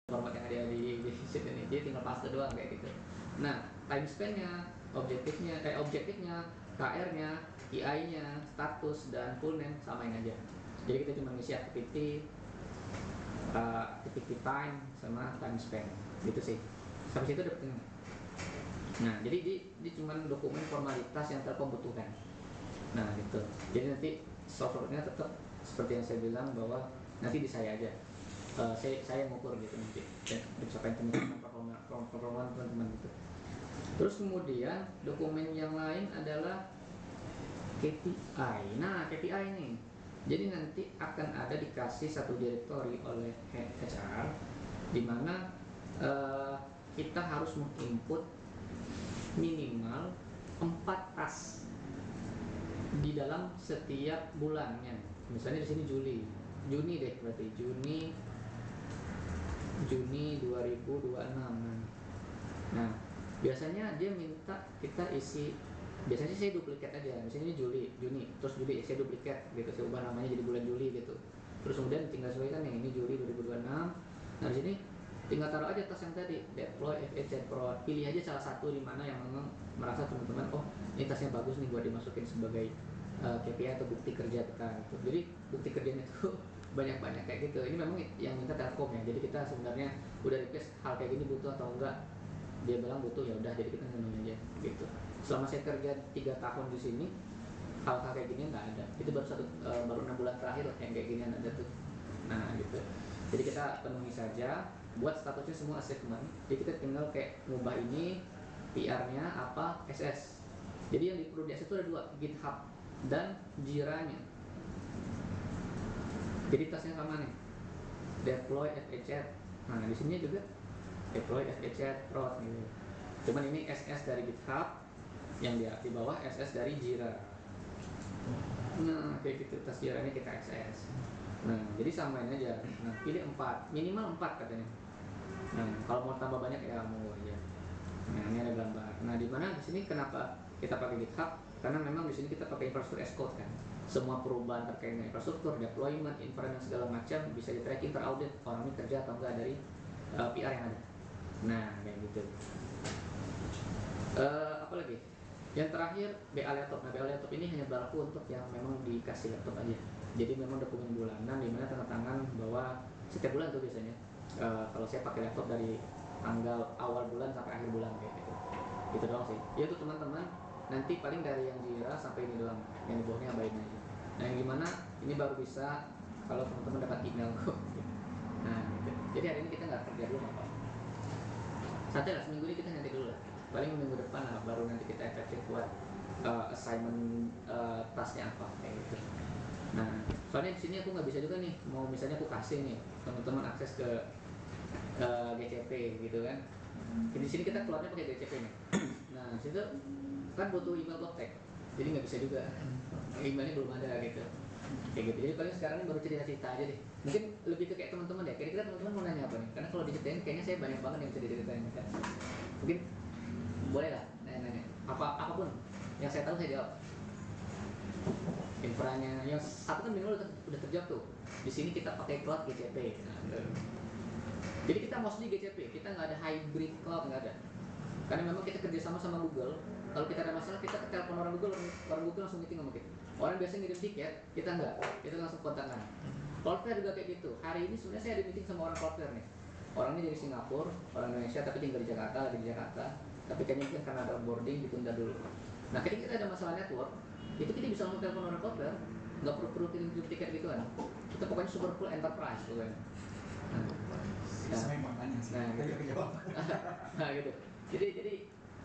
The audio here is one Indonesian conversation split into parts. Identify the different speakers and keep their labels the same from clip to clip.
Speaker 1: format yang ada di sheet ini, dia tinggal paste doang kayak gitu. Nah, time span-nya, objektifnya, KR-nya, EI-nya, status dan full name samain aja. Jadi kita cuma ngisi activity, activity time sama time span gitu sih. Sampai situ udah penting. Nah, jadi dia cuma dokumen formalitas yang terpembutuhkan. Nah, gitu. Jadi nanti software-nya tetap seperti yang saya bilang bahwa nanti di saya aja. Saya mengukur gitu nanti pencapaian performa teman-teman gitu. Terus kemudian dokumen yang lain adalah KPI. Nah, KPI ini jadi nanti akan ada dikasih satu directory oleh HR di mana kita harus menginput minimal 4 task di dalam setiap bulannya. Misalnya di sini Juni deh, berarti Juni 2026. Nah, biasanya dia minta kita isi, biasanya sih saya duplikat aja. Misalnya ini Juni, terus Juli saya duplikat gitu, saya ubah namanya jadi bulan Juli gitu. Terus kemudian tinggal sesuaikan nih, ini Juli 2026. Nah, di sini tinggal taruh aja tas yang tadi, deploy FHC Pro. Pilih aja salah satu di mana yang memang merasa teman-teman, oh ini tasnya bagus nih buat dimasukin sebagai KPI atau bukti kerja kita gitu. Jadi bukti kerjanya itu banyak-banyak kayak gitu. Ini memang yang minta Telkom ya. Jadi kita sebenarnya udah request hal kayak gini butuh atau enggak. Dia bilang butuh, ya udah jadi kita ngomong aja gitu. Selama saya kerja 3 tahun di sini, hal-hal kayak gini nggak ada. Itu baru 6 bulan terakhir yang kayak gini ada tuh. Nah gitu. Jadi kita penuhi saja, buat statusnya semua achievement. Jadi kita tinggal kayak ngubah ini PR-nya apa SS. Jadi yang perlu di SS itu ada 2, GitHub dan Jira-nya. Jadi tasnya sama nih, deploy FHC. Nah di sini juga deploy FHC prod gitu. Cuman ini SS dari GitHub, yang di bawah SS dari Jira. Nah kayak gitu, tas Jira ini kita SS. Nah jadi samain aja. Nah pilih 4, minimal 4 katanya. Nah kalau mau tambah banyak ya mau aja. Nah ini ada gambar. Nah di mana di sini kenapa kita pakai GitHub? Karena memang di sini kita pakai infrastruktur as code kan. Semua perubahan terkait dengan infrastruktur, deployment, infra dan segala macam bisa di tracking, teraudit orang ini kerja atau enggak dari PR yang ada. Nah kayak gitu. Apa lagi? Yang terakhir BA laptop. Nah BA laptop ini hanya berlaku untuk yang memang dikasih laptop aja. Jadi memang dokumen bulanan di mana tanda tangan bahwa setiap bulan tuh biasanya. Kalau saya pakai laptop dari tanggal awal bulan sampai akhir bulan kayak gitu. Gitu doang sih. Ya untuk teman-teman nanti paling dari yang Jira sampai ini doang. Yang di bawahnya abain aja. Nah yang gimana? Ini baru bisa kalau teman-teman dapat email kok. Nah gitu. Jadi hari ini kita nggak kerja dulu apa. Santai lah, seminggu ini kita nanti dulu lah. Paling minggu depan lah baru nanti kita efektif buat assignment tasnya apa kayak gitu. Nah, soalnya di sini aku nggak bisa juga nih, mau misalnya aku kasih nih teman-teman akses ke GCP gitu kan. Di sini kita keluarnya pakai GCP nih. Nah, situ kan butuh email kontak, jadi nggak bisa juga. Emailnya belum ada gitu. Kayak gitu. Jadi paling sekarang ini baru cerita-cerita aja deh. Mungkin lebih ke kayak teman-teman deh. Kira-kira teman-teman mau nanya apa nih? Karena kalau diceritain kayaknya saya banyak banget yang bisa diceritain kan. Mungkin boleh lah nanya-nanya. Apapun yang saya tahu saya jawab. Infranya yang satu kan minimal udah terjawab tuh. Di sini kita pakai cloud GCP. Nah, jadi kita mostly GCP. Kita nggak ada hybrid cloud, nggak ada. Karena memang kita kerjasama sama Google. Kalau kita ada masalah, kita telepon orang Google langsung meeting sama kita. Orang biasa ngirim tiket, kita enggak, kita langsung kontakkan. Cloudflare juga kayak gitu. Hari ini sebenarnya saya ada meeting sama orang Cloudflare nih. Orangnya dari Singapura, orang Indonesia tapi tinggal di Jakarta, lagi di Jakarta. Tapi kayaknya mungkin karena ada onboarding ditunda dulu. Nah, ketika kita ada masalah network, itu kita bisa langsung telepon orang Cloudflare, nggak perlu kirim tiket gitu kan. Kita pokoknya super full enterprise pokoknya. Nah gitu. Jadi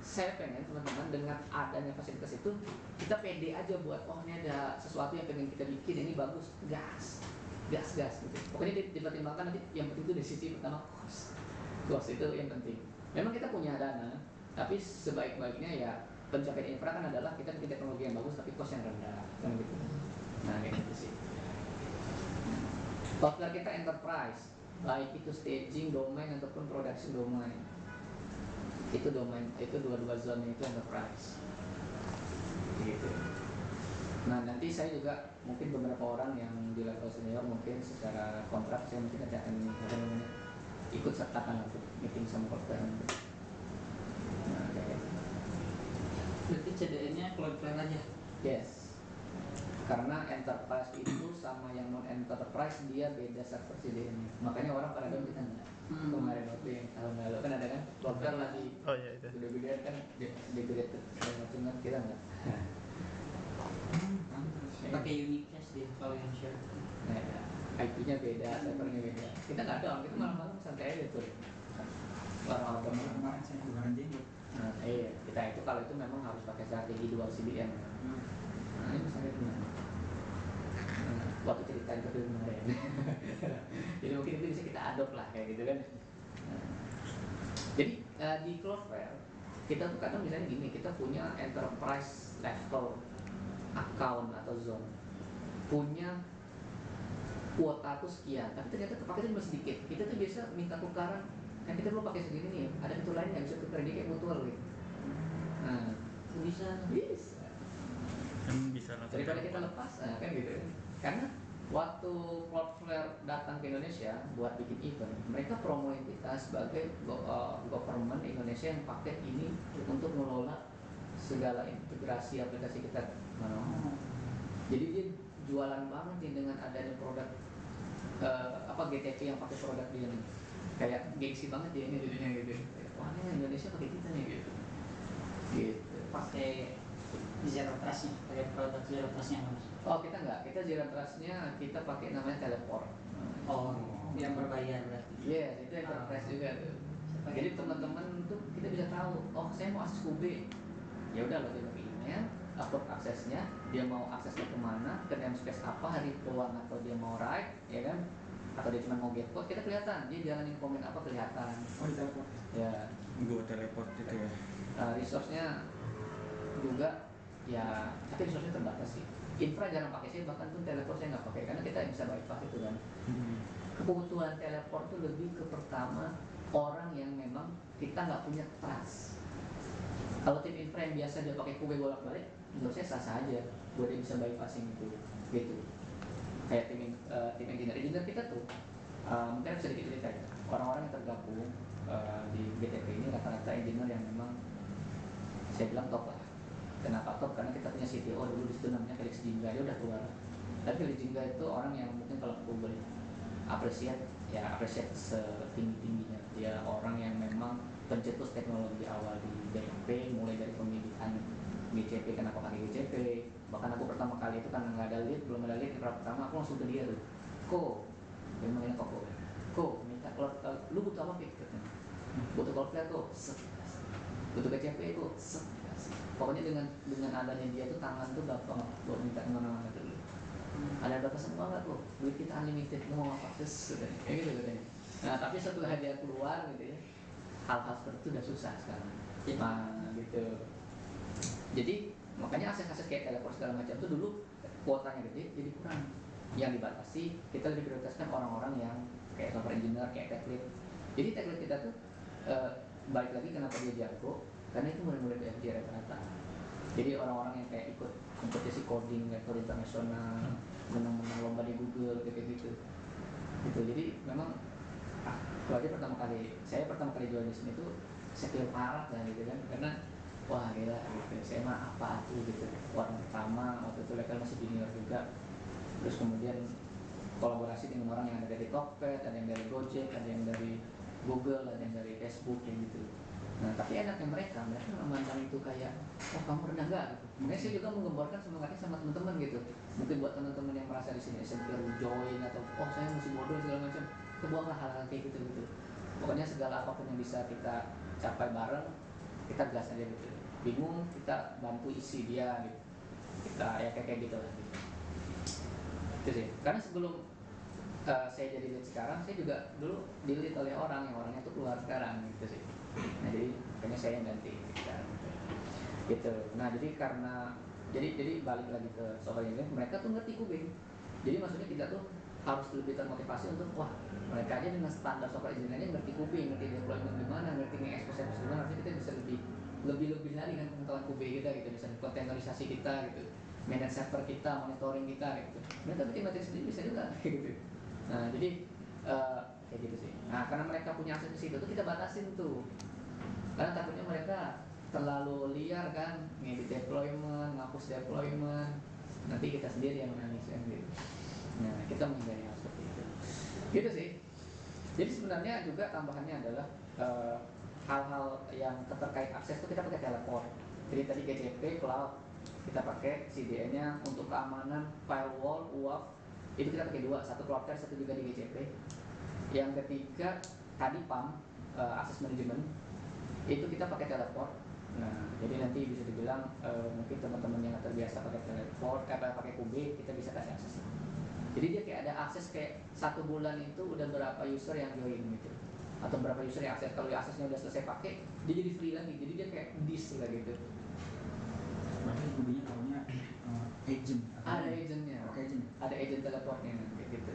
Speaker 1: saya pengen teman-teman dengan adanya fasilitas itu kita pede aja buat oh ini ada sesuatu yang pengen kita bikin, ini bagus, gas gitu. Pokoknya dipertimbangkan nanti yang penting itu dari sisi pertama cost itu yang penting. Memang kita punya dana, tapi sebaik-baiknya ya pencapaian infra kan adalah kita bikin teknologi yang bagus tapi cost yang rendah kan gitu. Nah kayak gitu sih. Software kita enterprise, baik itu staging domain ataupun production domain. Itu domain, itu dua-dua zona itu enterprise. Gitu. Nah nanti saya juga mungkin beberapa orang yang di level senior mungkin secara kontrak saya mungkin akan ikut sertakan untuk meeting sama Cloudflare. Nah, kayak gitu.
Speaker 2: Berarti CDN-nya Cloudflare aja.
Speaker 1: Yes. Karena enterprise itu sama yang non enterprise dia beda server CDN-nya. Makanya orang pada down kita enggak. Kemarin waktu yang tahun lalu kan ada kan Cloudflare lagi.
Speaker 3: Oh iya itu.
Speaker 1: Gede-gedean kan degraded segala macam kan kita enggak.
Speaker 2: Pakai Unicast dia kalau yang share.
Speaker 1: Nah, ya. IP-nya beda, servernya beda. Kita nggak down, kita malam-malam santai aja tuh. Orang-orang
Speaker 4: Kemarin saya bukan jenggot.
Speaker 1: Nah, kita itu kalau itu memang harus pakai strategi dual CDN. Nah, ini misalnya gimana? Waktu ceritain ke kemarin. Jadi mungkin itu bisa kita adopt lah kayak gitu kan. Nah, jadi di Cloudflare kita tuh kadang misalnya gini, kita punya enterprise level account atau zone, punya kuota tuh sekian, tapi ternyata kepake cuma sedikit. Kita tuh biasa minta tukaran, kan kita belum pakai segini nih, ada fitur lain yang bisa tukar dia kayak mutual gitu. Nah,
Speaker 2: Bisa.
Speaker 3: Bisa langsung
Speaker 1: daripada kita
Speaker 3: telepon.
Speaker 1: lepas, nah, kan gitu. Karena waktu Cloudflare datang ke Indonesia buat bikin event, mereka promoin kita sebagai government Indonesia yang pakai ini untuk mengelola segala integrasi aplikasi kita. Nah, jadi dia jualan banget nih dengan adanya produk GTP yang pakai produk dia nih, kayak gengsi banget dia ini jadinya gitu. Wah, ini Indonesia pakai kita nih gitu.
Speaker 2: Pakai Zero Trust-nya, pakai produk Zero Trust-nya Mas.
Speaker 1: Oh, kita enggak, kita Zero Trust-nya kita pakai namanya Teleport.
Speaker 2: Oh, yang berbayar berarti.
Speaker 1: Yes, itu enterprise juga tuh. Jadi teman-teman tuh kita bisa tahu, oh saya mau akses Kube, ya udah login ke email, upload aksesnya, dia mau aksesnya kemana, ke namespace apa, hari doang atau dia mau write, ya kan? Atau dia cuma mau get code, kita kelihatan, dia jalanin komen apa kelihatan.
Speaker 4: Oh di teleport.
Speaker 1: Ya,
Speaker 4: Gua teleport itu ya.
Speaker 1: resource-nya juga, ya, tapi resource-nya terbatas sih. Infra jarang pakai sih, bahkan pun teleport saya nggak pakai karena kita bisa bypass itu kan. Kebutuhan teleport tuh lebih ke pertama orang yang memang kita nggak punya trust. Kalau tim infra yang biasa dia pakai kube bolak-balik, menurut saya sah-sah aja, buat dia bisa bypassing itu, gitu. Kayak tim engineer kita tuh, mungkin bisa sedikit cerita ya. Orang-orang yang tergabung di BTP ini rata-rata engineer yang memang saya bilang top lah. Kenapa top? Karena kita punya CTO dulu di situ namanya Felix Jingga, dia udah keluar. Tapi Felix Jingga itu orang yang mungkin kalau aku boleh apresiat setinggi-tingginya. Dia orang yang memang pencetus teknologi awal di BTP, mulai dari pemilihan GCP, kenapa pakai GCP. Bahkan aku pertama kali itu karena nggak ada lead, belum ada lead, pertama aku langsung ke dia tuh, dia manggilnya minta lu butuh apa Pik? Butuh Cloudflare kok, butuh GCP kok, pokoknya dengan adanya dia tuh tangan tuh gampang buat minta kemana-mana tuh. Ada berapa semua nggak tuh? Duit kita unlimited, lu mau apa akses kayak gitu katanya. Nah tapi setelah dia keluar gitu ya, hal-hal seperti itu udah susah sekarang. Nah gitu. Jadi makanya akses-akses kayak teleport segala macam tuh dulu kuotanya gede, jadi kurang. Yang dibatasi, kita lebih prioritaskan orang-orang yang kayak software engineer, kayak tech lead. Jadi tech lead kita tuh balik lagi kenapa dia jago, karena itu murid-murid BFG rata-rata. Jadi orang-orang yang kayak ikut kompetisi coding level internasional, menang-menang lomba di Google kayak gitu. Gitu. Jadi memang saya pertama kali join di sini tuh sekil parah kan gitu kan, karena wah gila gitu. Saya mah apa tuh gitu. Orang pertama waktu itu level masih junior juga. Terus kemudian kolaborasi dengan orang yang ada dari Tokped, ada yang dari Gojek, ada yang dari Google, ada yang dari Facebook kayak gitu. Nah, tapi enaknya mereka memandang itu kayak, oh kamu rendah gak gitu. Makanya saya juga menggemborkan semangatnya sama teman-teman gitu. Mungkin buat teman-teman yang merasa di sini insecure join atau oh saya masih bodoh segala macam, kebuanglah hal-hal kayak gitu gitu. Pokoknya segala apapun yang bisa kita capai bareng, kita gas aja gitu. Bingung kita bantu isi dia gitu. Kita ya kayak gitu lah gitu. Itu sih. Karena sebelum saya jadi lead sekarang, saya juga dulu di-lead oleh orang yang orangnya tuh keluar sekarang gitu sih. Nah jadi makanya saya yang ganti sekarang gitu. Nah jadi balik lagi ke soal ini, mereka tuh ngerti kubing. Jadi maksudnya kita tuh harus lebih termotivasi untuk wah mereka aja dengan standar software engineer-nya ngerti kubing, ngerti deployment gimana, ngerti nge-expose service gimana, harusnya kita bisa lebih lagi kan pengetahuan kubing kita gitu, misalnya containerisasi kita gitu, manage server kita, monitoring kita gitu. Mereka bikin materi sendiri bisa juga gitu. Nah jadi kayak gitu sih. Nah karena mereka punya akses ke situ tuh kita batasin tuh, karena takutnya mereka terlalu liar kan, ngedit deployment, ngapus deployment, nanti kita sendiri yang menangis kan gitu. Nah kita menghindari hal seperti itu, gitu sih. Jadi sebenarnya juga tambahannya adalah hal-hal yang terkait akses itu kita pakai teleport. Jadi tadi GCP cloud kita pakai CDN-nya untuk keamanan firewall, UAV itu kita pakai dua, satu Cloudflare, satu juga di GCP. Yang ketiga tadi PAM, access management itu kita pakai teleport. Nah jadi nanti bisa dibilang mungkin teman-teman yang terbiasa pakai teleport, pakai Kube, kita bisa kasih akses. Jadi dia kayak ada akses kayak 1 bulan itu udah berapa user yang join gitu, atau berapa user yang akses. Kalau aksesnya udah selesai pakai, dia jadi free lagi. Jadi dia kayak disk lah gitu.
Speaker 4: Berarti Kubenya tahunya agent.
Speaker 1: Ada agentnya, ada agent teleportnya kayak gitu.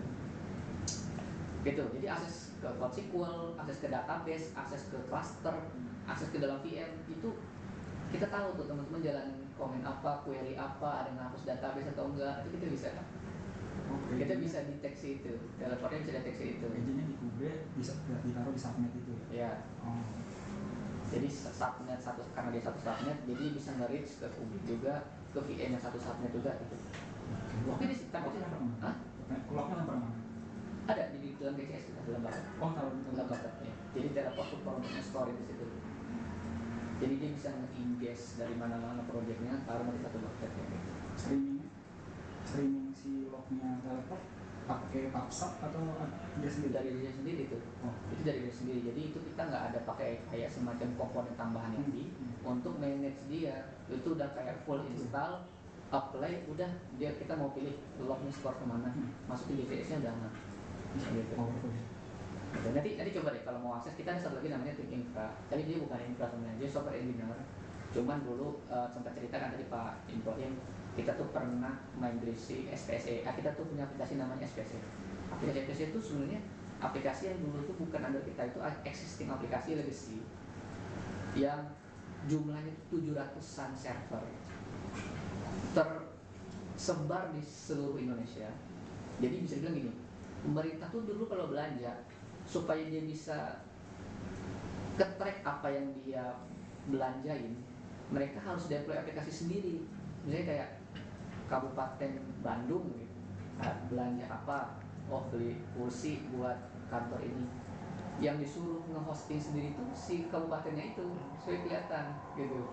Speaker 1: Gitu. Jadi akses ke Cloud SQL, akses ke database, akses ke cluster, akses ke dalam VM itu kita tahu tuh teman-teman jalan komen apa, query apa, ada yang hapus database atau enggak, itu kita bisa. Kita bisa deteksi itu, teleportnya bisa deteksi itu.
Speaker 4: Agentnya di Kube bisa ditaruh di subnet itu ya?
Speaker 1: Ya. Jadi subnet satu, karena dia satu subnet, jadi bisa nge-reach ke Kube juga, ke VM yang satu subnet juga gitu. Oke, tapi
Speaker 4: Cloudnya lempar mana?
Speaker 1: ada di dalam DCS kita, dalam bucket.
Speaker 4: Oh, taruh di
Speaker 1: Dalam bucket ya. Jadi teleport support untuk store di situ. Jadi dia bisa nge-ingest dari mana-mana projectnya, taruh di satu bucket ya gitu.
Speaker 4: Streaming si lognya teleport pakai PubSub atau dia sendiri?
Speaker 1: Dari dia sendiri tuh. Itu dari dia sendiri. Jadi itu kita nggak ada pakai kayak semacam komponen tambahan lagi untuk manage dia. Itu udah kayak full install, apply, udah dia kita mau pilih lognya store kemana, masukin DCS-nya udah nah. Gitu. Nanti coba deh kalau mau akses, kita ada satu lagi namanya tim infra. Tapi dia bukan infra sebenarnya, dia software engineer. Cuman dulu sempat cerita kan tadi Pak Ibrahim, kita tuh pernah migrasi SPSE. Kita tuh punya aplikasi namanya SPSE. Aplikasi SPSE itu sebenarnya aplikasi yang dulu tuh bukan under kita, itu existing aplikasi legacy yang jumlahnya itu 700-an server tersebar di seluruh Indonesia. Jadi bisa dibilang gini, pemerintah tuh dulu kalau belanja, supaya dia bisa ke-track apa yang dia belanjain, mereka harus deploy aplikasi sendiri. Misalnya kayak Kabupaten Bandung gitu, belanja apa, oh beli kursi buat kantor ini, yang disuruh nge-hosting sendiri itu si kabupatennya itu, supaya kelihatan gitu.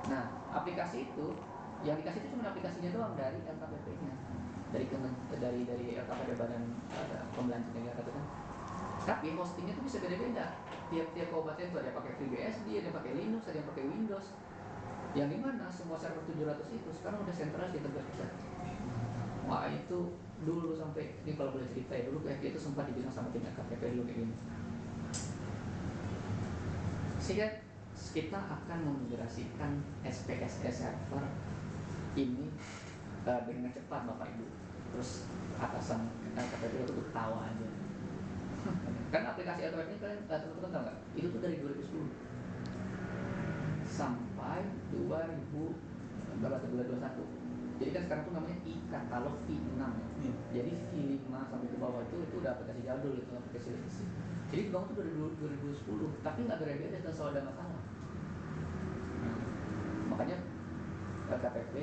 Speaker 1: Nah aplikasi itu yang dikasih itu cuma aplikasinya doang dari LKPP-nya, dari LKPP Badan Pembelanjaan Negara itu kan. Tapi hostingnya itu bisa beda-beda. Tiap kabupaten itu ada yang pakai FreeBSD, ada yang pakai Linux, ada yang pakai Windows. Yang dimana semua server 700 itu sekarang udah sentralize di tempat kita. Wah itu dulu sampai, ini kalau boleh cerita ya, dulu kayak itu sempat dibilang sama tim LKPP dulu kayak gini. Sehingga kita akan memigrasikan SPSE server ini dengan cepat Bapak Ibu. Terus atasan LKPP itu ketawa aja. Kan aplikasi LKPP ini kalian teman-teman tahu nggak? Itu tuh dari 2010 sampai 2021. Jadi kan sekarang tuh namanya e-katalog V6 ya. Jadi V5 sampai ke bawah itu udah aplikasi jadul, itu aplikasi legacy. Jadi dibangun tuh dari 2010, tapi nggak beres-beres dan selalu ada masalah. Makanya LKPP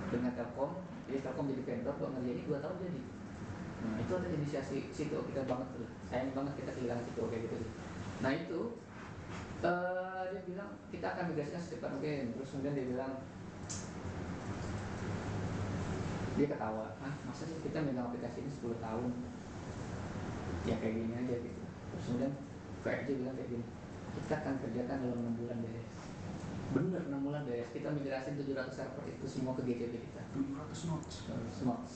Speaker 1: dengan Telkom, jadi Telkom jadi vendor buat ngerjain ini 2 tahun jadi. Nah itu ada inisiasi situ kita banget tuh, sayang banget kita kehilangan situ kayak gitu. Nah itu dia bilang kita akan migrasikan secepat mungkin. Terus kemudian dia bilang, dia ketawa, masa sih kita megang aplikasi ini 10 tahun ya kayak gini aja gitu. Terus kemudian kayak dia bilang kayak gini, kita akan kerjakan dalam 6 bulan beres. Bener 6 bulan beres, kita migrasi 700 server itu semua ke GCP kita.
Speaker 4: 700
Speaker 1: nodes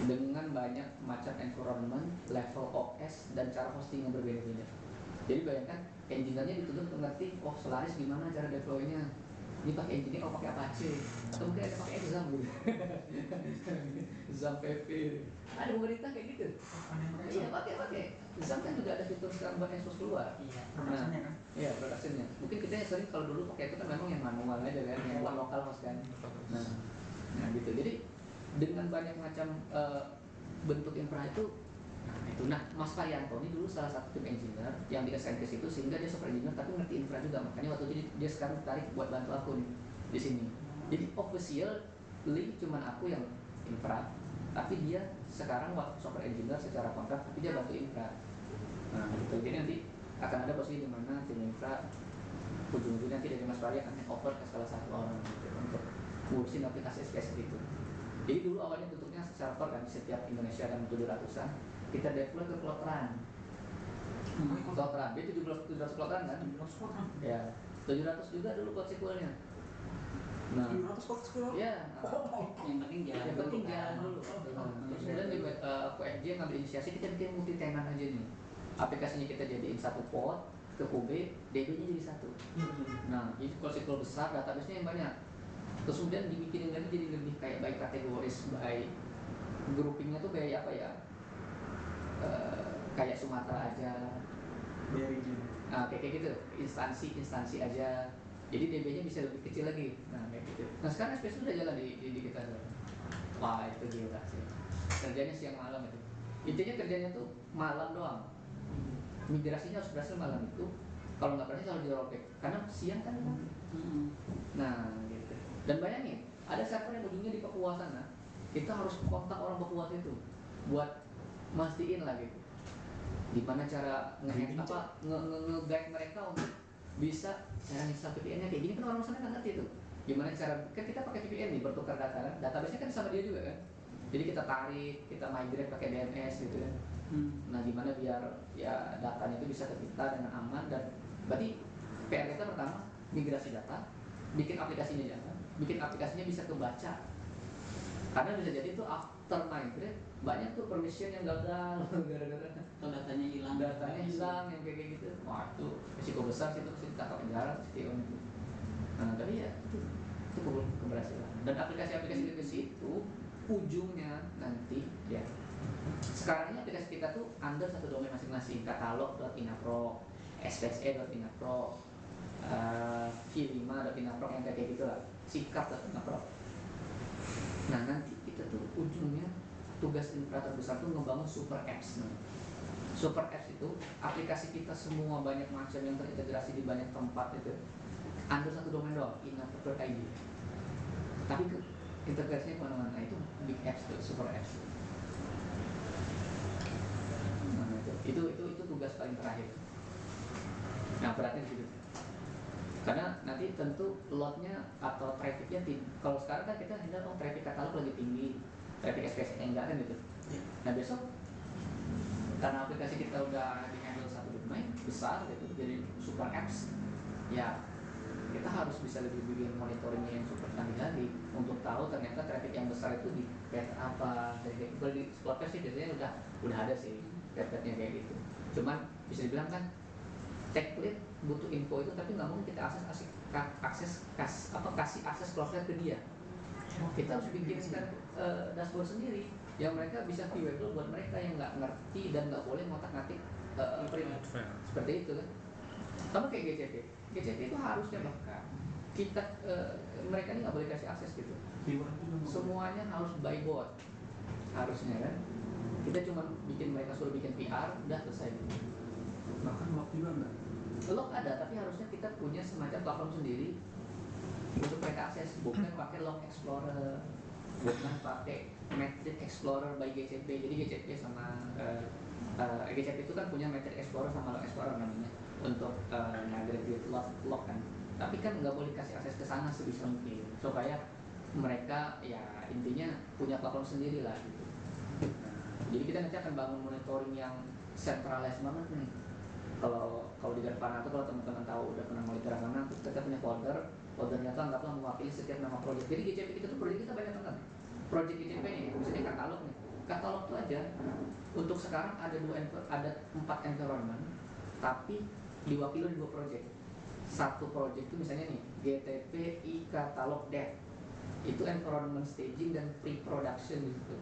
Speaker 1: dengan banyak macam environment, level OS, dan cara hosting yang berbeda-beda. Jadi bayangkan engineer-nya dituntut mengerti, oh Solaris gimana cara deploy-nya. Ini pakai engineer, pakai Apache, atau mungkin ada pakai Exam gitu. Exam PP. Ada pemerintah kayak gitu. Iya pakai. Exam kan juga ada fitur sekarang buat expose keluar.
Speaker 2: Iya.
Speaker 4: Produksinya kan?
Speaker 1: Iya produksinya. Mungkin kita yang sering kalau dulu pakai itu kan memang yang manual aja kan, yang buat lokal host kan. Nah gitu. Jadi dengan banyak macam bentuk infra itu Nah itu, nah Mas Parianto ini dulu salah satu tim engineer yang di SNK itu, sehingga dia super engineer tapi ngerti infra juga, makanya waktu itu dia sekarang tarik buat bantu aku nih di sini. Jadi officially cuman aku yang infra, tapi dia sekarang waktu software engineer secara kontrak, tapi dia bantu infra. Nah gitu, jadi nanti akan ada posisi di mana tim infra ujung-ujungnya nanti dari Mas Pari akan hand over ke salah satu orang gitu, untuk ngurusin aplikasi spesifik itu. Jadi dulu awalnya bentuknya server kan, setiap Indonesia ada 700-an, kita deploy ke Cloud Run. Cloud Run, dia 700 Cloud Run kan? Ya, 700 juga dulu code SQL-nya. Nah,
Speaker 4: 700 kok sekolah.
Speaker 1: ya,
Speaker 2: Yang penting jalan
Speaker 1: yang penting jalan dulu. Terus kemudian di QFJ ngambil inisiasi, kita bikin multi tenant aja nih. Aplikasinya kita jadiin satu pod ke Kube, DB-nya jadi satu. Nah, jadi kalau SQL besar, database-nya yang banyak. Terus kemudian dibikinin lagi jadi lebih kayak by kategoris, by groupingnya tuh kayak apa ya? Kayak Sumatera aja.
Speaker 4: Dari region.
Speaker 1: Nah, kayak gitu, instansi aja. Jadi DB-nya bisa lebih kecil lagi. Nah, kayak gitu. Nah, sekarang SPS udah jalan di kita. Wah, itu gila sih. Kerjanya siang malam itu. Intinya kerjanya tuh malam doang. Migrasinya harus berhasil malam itu. Kalau nggak berhasil harus dirobek. Karena siang kan. Nah, gitu. Dan bayangin, ada server yang ujungnya di Papua sana. Kita harus kontak orang Papua itu buat mastiin lah gitu. Gimana cara nge-guide mereka untuk bisa cara install VPN-nya kayak gini, kan orang sana nggak ngerti tuh. Gimana cara, kan kita pakai VPN nih, bertukar data kan, database-nya kan sama dia juga kan. Jadi kita tarik, kita migrate pakai DNS gitu kan. Nah gimana biar ya datanya itu bisa ke kita dengan aman, dan berarti PR kita pertama migrasi data, bikin aplikasinya jalan, bikin aplikasinya bisa kebaca. Karena bisa jadi tuh after migrate banyak tuh permission yang gagal gara-gara
Speaker 2: atau datanya hilang
Speaker 1: yang kayak gitu. Wah itu risiko besar sih, itu mesti ditangkap penjara pasti om itu. Nah tapi ya itu keberhasilan. Dan aplikasi-aplikasi itu ujungnya nanti ya, sekarang ini aplikasi kita tuh under satu domain masing-masing, katalog.inapro, spse.inapro, i5.inapro, yang kayak gitulah, sikap.inapro. Nah nanti kita tuh ujungnya tugas infra terbesar tuh ngebangun super apps. Super apps itu aplikasi kita semua banyak macam yang terintegrasi di banyak tempat itu under satu domain doang, inapro.id. Tapi integrasinya kemana-mana, itu big apps tuh, super apps. Nah itu tugas paling terakhir. Nah beratnya gitu. Karena nanti tentu loadnya atau trafficnya, kalau sekarang kan kita hendak traffic katalog lagi tinggi, traffic SPSE enggak kan gitu. Nah besok karena aplikasi kita udah di handle satu domain besar gitu, jadi super apps ya, kita harus bisa lebih bikin monitoringnya yang super canggih lagi untuk tahu ternyata traffic yang besar itu di pet apa. Jadi kalau di Cloudflare sih biasanya udah ada sih pet-petnya kayak gitu. Cuman bisa dibilang kan tech lead butuh info itu, tapi nggak mungkin kita kasih akses Cloudflare ke dia. Kita harus bikin dashboard sendiri yang mereka bisa viewable buat mereka yang nggak ngerti dan nggak boleh ngotak-ngatik print seperti itu kan. Sama kayak GCP itu harusnya bahkan kita mereka ini nggak boleh kasih akses gitu. Semuanya harus by bot harusnya kan. Kita cuma bikin mereka suruh bikin PR, udah selesai.
Speaker 4: Bahkan log juga enggak?
Speaker 1: Log ada, tapi harusnya kita punya semacam platform sendiri untuk mereka akses, bukan pakai Log Explorer, bukan pakai Metric Explorer by GCP. Jadi GCP sama GCP itu kan punya Metric Explorer sama Log Explorer namanya untuk nge-aggregate log kan. Tapi kan nggak boleh kasih akses ke sana sebisa mungkin, supaya mereka ya intinya punya platform sendiri lah gitu. Jadi kita nanti akan bangun monitoring yang centralized banget nih. Kalau di Grafana itu, kalau teman-teman tahu udah pernah monitor Grafana, kita punya foldernya tuh anggaplah mewakili setiap nama project. Jadi GCP kita tuh project kita banyak banget. Project GCP nih, misalnya katalog nih. Katalog tuh aja untuk sekarang ada 4 environment, tapi diwakili 2 project. Satu project itu misalnya nih GTP e-katalog dev, itu environment staging dan pre-production gitu.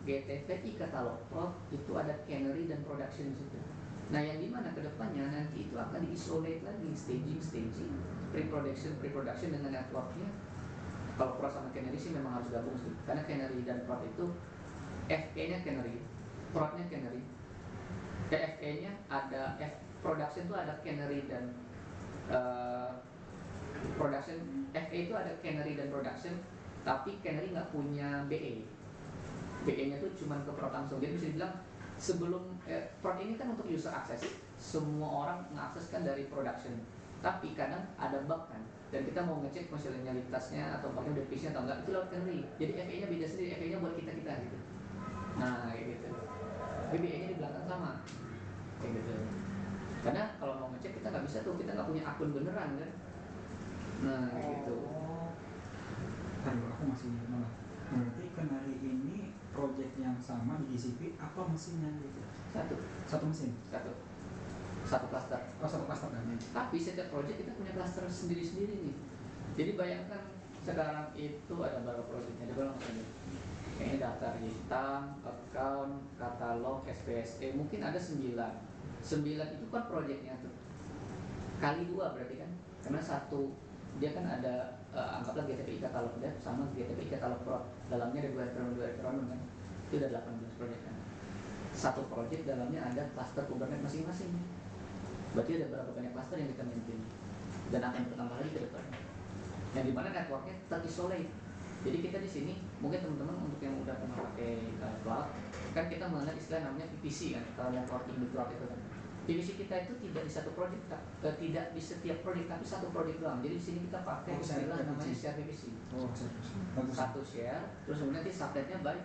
Speaker 1: GTP e-katalog prod itu ada canary dan production di situ. Nah yang dimana kedepannya nanti itu akan diisolate lagi, staging, pre-production dengan networknya. Kalau prod sama canary sih memang harus gabung sih, karena canary dan prod itu FE-nya cannery, prod-nya cannery, FE-nya ada production itu ada cannery dan production. FE itu ada cannery dan production, tapi cannery nggak punya BE. BE-nya tuh cuma ke prod langsung. Jadi bisa dibilang sebelum prod ini kan untuk user access, semua orang mengakses kan dari production. Tapi kadang ada bug kan, dan kita mau ngecek fungsionalitasnya atau bugnya udah fixnya atau enggak, itu lewat cannery. Jadi FE-nya beda sendiri, FE-nya buat kita gitu. Nah kayak gitu. Tapi BE-nya di belakang sama, kayak gitu. Karena kalau mau ngecek kita nggak bisa tuh, kita nggak punya akun beneran kan. Nah gitu.
Speaker 4: Tadi aku masih nolak. Berarti Canary ini project yang sama di GCP apa mesinnya gitu? Satu mesin?
Speaker 1: Satu cluster.
Speaker 4: Oh, satu cluster kan?
Speaker 1: Tapi setiap project kita punya cluster sendiri-sendiri nih. Jadi bayangkan sekarang itu ada berapa projectnya? Ada berapa project? Kayaknya daftar hitam, account, katalog, SPSE, mungkin ada 9 itu kan projectnya tuh kali 2 berarti kan, karena satu dia kan ada anggaplah GTPI katalog dev sama GTPI katalog pro, dalamnya ada 2 environment kan, itu udah 18 project kan. Satu project dalamnya ada cluster Kubernetes masing-masing, berarti ada berapa banyak cluster yang kita maintain, dan akan bertambah lagi ke depan, yang dimana networknya terisolate. Jadi kita di sini mungkin teman-teman untuk yang udah pernah pakai cloud kan kita mengenal istilah namanya PPC kan, kalau networking di cloud itu kan. PPC kita itu tidak di satu project, tidak di setiap project, tapi satu project doang. Jadi di sini kita pakai istilah namanya share PPC. Satu share, terus kemudian nanti subnetnya by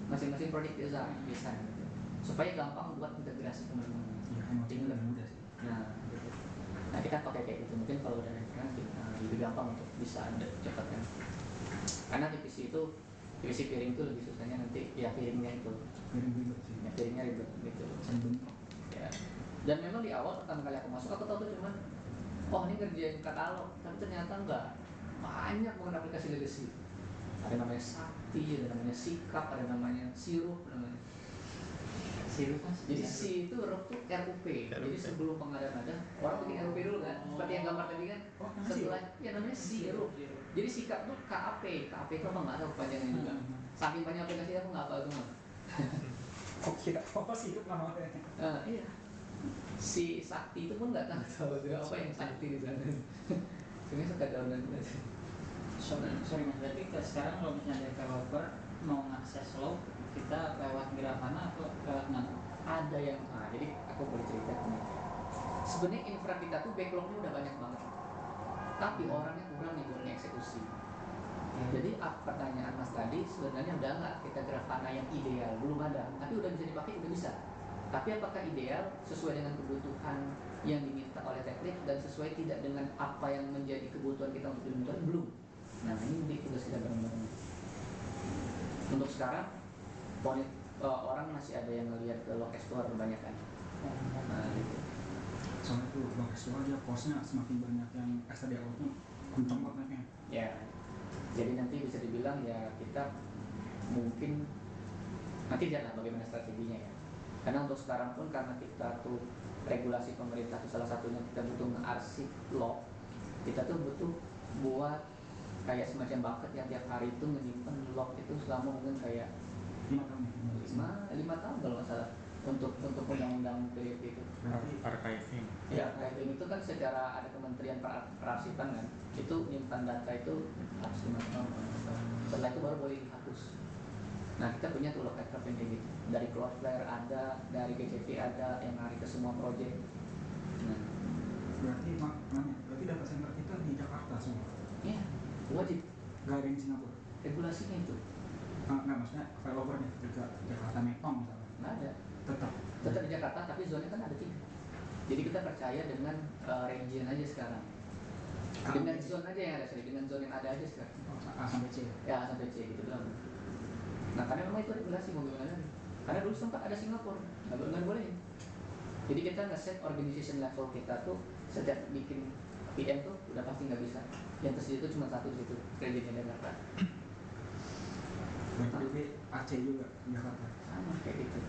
Speaker 1: masing-masing project design gitu. Supaya gampang buat integrasi teman-teman.
Speaker 4: Ya, emang mudah sih.
Speaker 1: Nah, gitu. Nah kita pakai kayak gitu. Mungkin kalau udah referensi lebih gampang untuk bisa cepat kan. Karena PPC piring itu lebih susahnya nanti ya piringnya itu.
Speaker 4: Piring ribet sih.
Speaker 1: Ya, piringnya ribet gitu. Ya. Dan memang di awal pertama kali aku masuk aku tahu tuh cuman ini ngerjain katalog, tapi ternyata enggak. Banyak banget aplikasi legacy. Ada namanya Sakti, ada namanya Sikap, ada namanya Sirup namanya. Jadi si itu huruf tuh RUP. Jadi sebelum pengadaan ada orang bikin RUP dulu kan, seperti yang gambar tadi kan. Setelah ya namanya sirup. Jadi sikap tuh KAP. KAP itu apa nggak tahu panjangnya juga. Saking banyak aplikasi aku nggak apa semua.
Speaker 4: Sirup namanya.
Speaker 1: Iya. Si Sakti itu pun nggak tahu juga apa yang Sakti di sana. Cuma suka download aja.
Speaker 2: Sorry mas, berarti sekarang kalau misalnya developer mau ngakses log, kita lewat Grafana atau lewat mana?
Speaker 1: Ada yang jadi aku boleh cerita nih. Sebenarnya infra kita tuh backlognya udah banyak banget, tapi orangnya kurang nih buat eksekusi. Jadi pertanyaan mas tadi sebenarnya udah nggak kita Grafana yang ideal, belum ada, tapi udah bisa dipakai, udah bisa. Tapi apakah ideal sesuai dengan kebutuhan yang diminta oleh teknik dan sesuai tidak dengan apa yang menjadi kebutuhan kita untuk diminta? Belum. Nah ini tugas kita bareng-bareng. Untuk sekarang orang masih ada yang ngelihat ke log store kebanyakan. Nah gitu.
Speaker 4: Soalnya tuh log store aja cost-nya semakin banyak yang STDO-nya kenceng banget.
Speaker 1: Ya. Jadi nanti bisa dibilang ya kita mungkin nanti lihatlah bagaimana strateginya ya. Karena untuk sekarang pun karena kita tuh regulasi pemerintah itu salah satunya kita butuh mengarsip log, kita tuh butuh buat kayak semacam bucket yang tiap hari itu menyimpan log itu selama mungkin kayak
Speaker 4: 5 tahun.
Speaker 1: 5 tahun kalau nggak salah untuk undang-undang PDP itu.
Speaker 3: Archiving.
Speaker 1: Ya, archiving itu kan secara ada Kementerian Perarsipan kan, itu menyimpan data itu harus 5 tahun. Setelah itu baru boleh dihapus. Nah kita punya tuh log backup yang kayak gitu. Dari Cloudflare ada, dari GCP ada, yang lari ke semua project. Nah,
Speaker 4: berarti data center kita di Jakarta semua?
Speaker 1: iya, wajib.
Speaker 4: Gak ada yang di Singapura?
Speaker 1: Regulasinya itu.
Speaker 4: Nggak, maksudnya developernya ketika Jakarta Mekong misalnya?
Speaker 1: Nggak ada.
Speaker 4: Tetap
Speaker 1: di Jakarta, tapi zonanya kan ada 3. Jadi kita percaya dengan region aja sekarang. Dengan zone aja yang ada, dengan zone yang ada aja sekarang.
Speaker 4: A sampai C.
Speaker 1: Ya A sampai C gitu doang. Nah karena memang itu regulasi mau gimana lagi. Karena dulu sempat ada Singapura, nggak boleh. Jadi kita nge-set organization level kita tuh setiap bikin PM tuh udah pasti nggak bisa. Yang tersedia itu cuma satu situ, regionnya Jakarta.
Speaker 4: Berarti Aceh juga di Jakarta?
Speaker 1: Sama kayak gitu.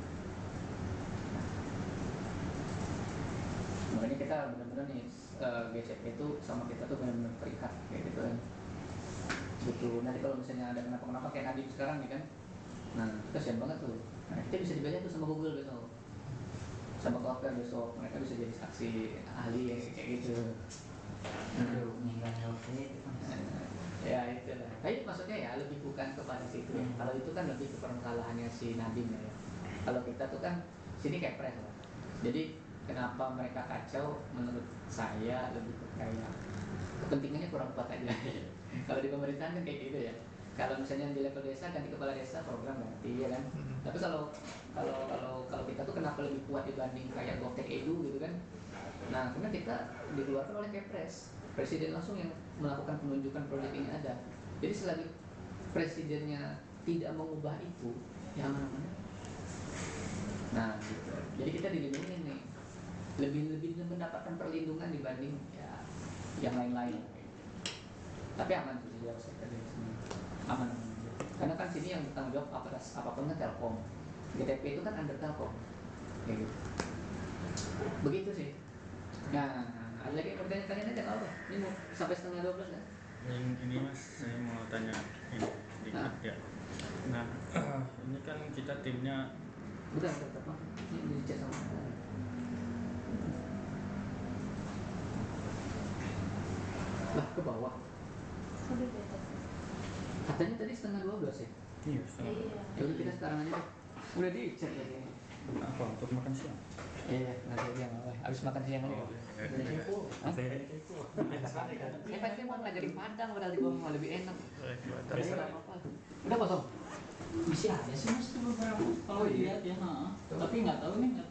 Speaker 1: Makanya kita benar-benar nih GCP itu sama kita tuh benar-benar terikat kayak gitu kan. Betul. Nanti kalau misalnya ada kenapa kayak Nadiem sekarang nih kan, Nah, kasihan banget tuh. Nah, kita bisa dibeli tuh sama Google besok, sama Cloudflare besok, mereka bisa jadi saksi ahli ya, kayak gitu.
Speaker 2: Aduh, nggak ngerti itu kan.
Speaker 1: Ya itulah. Tapi maksudnya ya lebih bukan kepada situ. Kalau itu kan lebih ke permasalahannya si Nadiem ya. Kalau kita tuh kan sini kayak press lah. Jadi kenapa mereka kacau? Menurut saya lebih ke kayak kepentingannya kurang kuat aja. Kalau di pemerintahan kan kayak gitu ya. Kalau misalnya di level desa ganti kepala desa program ganti ya kan. Tapi kalau kita tuh kenapa lebih kuat dibanding kayak Goptek Edu gitu kan? Nah, karena kita dikeluarkan oleh Kepres, presiden langsung yang melakukan penunjukan proyek ini ada. Jadi selagi presidennya tidak mengubah itu, ya mana-mana. Nah, gitu. Jadi kita dilindungi nih, lebih mendapatkan perlindungan dibanding ya yang lain-lain. Tapi aman sih harus kita dari sini, aman. Karena kan sini yang bertanggung jawab apapun kan Telkom. GTP itu kan under Telkom, kayak gitu. Begitu sih. Nah, ada lagi pertanyaan-pertanyaan aja nggak apa? Ini mau sampai setengah 12 kan?
Speaker 3: Ini Mas, saya mau tanya ini dikit ya. Nah, ini kan kita timnya
Speaker 1: Bukan, tetap ini dicek sama. Lah ke bawah. Katanya tadi setengah 12 ya?
Speaker 3: iya,
Speaker 1: Ya udah kita sekarang aja deh. Udah dicek ya kayaknya.
Speaker 3: apa untuk makan siang?
Speaker 1: Iya, nanti aja nggak apa. Abis makan siang aja. Saya pasti mau ngajarin Padang padahal di bawah lebih enak. Tapi nggak apa-apa. Udah kosong.
Speaker 2: Bisa aja sih mas itu beberapa kalau dilihat ya, tapi nggak tahu nih.